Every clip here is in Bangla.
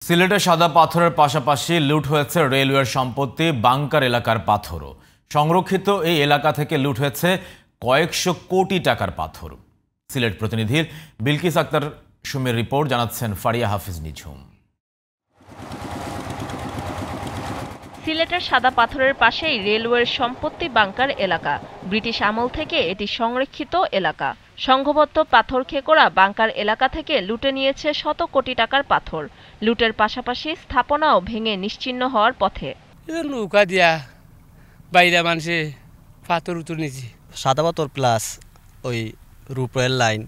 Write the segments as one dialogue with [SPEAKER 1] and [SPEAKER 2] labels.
[SPEAKER 1] সিলেটে সাদা পাথরের পাশাপাশি লুট হয়েছে রেলওয়ের সম্পত্তি, বাংকার এলাকার পাথরও। সংরক্ষিত এই এলাকা থেকে লুট হয়েছে কয়েকশো কোটি টাকার পাথর। সিলেট প্রতিনিধির বিলকিস আক্তার সুমির রিপোর্ট, জানাচ্ছেন ফারিয়া হাফিজ নিঝুম।
[SPEAKER 2] সিলেটের সাদা পাথরের পাশেই রেলওয়ের সম্পত্তি বাংকার এলাকা। ব্রিটিশ আমল থেকে এটি সংরক্ষিত এলাকা। সংঘবদ্ধ পাথর খেকোড়া বাংকার এলাকা থেকে লুটে নিয়েছে শত কোটি টাকার পাথর। লুটের পাশাপাশি স্থাপনাও ভেঙে নিশ্চিহ্ন হওয়ার পথে।
[SPEAKER 3] নৌকা দিয়া বাইরে মানুষে পাথর উতুর নিয়েছি।
[SPEAKER 4] সাদা পাথর প্লাস ওই রূপরেল লাইন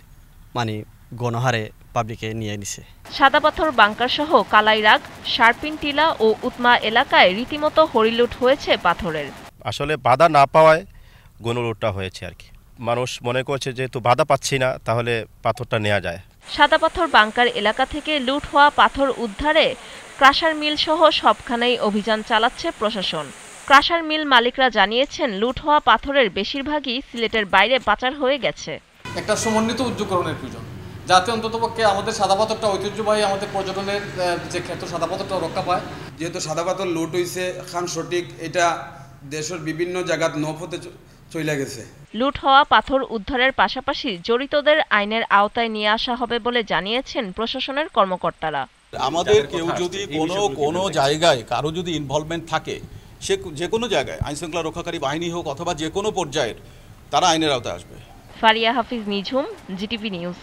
[SPEAKER 4] মানে গণহারে পাবলিকে নিয়ে নিছে।
[SPEAKER 2] সাদা পাথর বাংকার সহ কালাইরাগ, শারপিন টিলা ও উতমা এলাকায় রীতিমতো হরিলুট হয়েছে পাথরের।
[SPEAKER 5] আসলে বাধা না পাওয়ায় গণলুটটা হয়েছে আর কি। মানুষ মনে করছে যেহেতু বাধা পাচ্ছি না তাহলে পাথরটা নেওয়া যায়।
[SPEAKER 2] সাদা পাথর বাংকার এলাকা থেকে লুট হওয়া পাথর উদ্ধারে ক্রাশার মিল সহ সবখানেই অভিযান চালাচ্ছে প্রশাসন। ক্রাশার মিল মালিকরা জানিয়েছেন, লুট হওয়া পাথরের বেশিরভাগই সিলেটের বাইরে পাচার হয়ে গেছে।
[SPEAKER 6] একটা সমন্বিত উদ্যোগকরণের প্রয়োজন, যাতে অন্ততপক্ষে আমাদের সাদা পাথরটা ঐতিহ্যবাহী, আমাদের পর্যটনের যে ক্ষেত্র সাদা পাথরটা রক্ষা পায়।
[SPEAKER 7] যেহেতু সাদা পাথর লুট হয়েছে খান সঠিক, এটা দেশের বিভিন্ন জায়গাত নফতে চলে গেছে।
[SPEAKER 2] লুট হওয়া পাথর উদ্ধারের পাশাপাশি জড়িতদের আইনের আওতায় নিয়ে আসা হবে বলে জানিয়েছেন প্রশাসনের কর্মকর্তারা।
[SPEAKER 8] আমাদের কেউ যদি কোনো জায়গায় কারো যদি ইনভলভমেন্ট থাকে, সে যে কোনো জায়গায় আইনশৃঙ্খলা রক্ষাকারী বাহিনী হোক অথবা যে কোনো পর্যায়ের, তারা আইনের আওতায় আসবে।
[SPEAKER 2] ফারিয়া হাফিজ নিঝুম, জিটিভি নিউজ।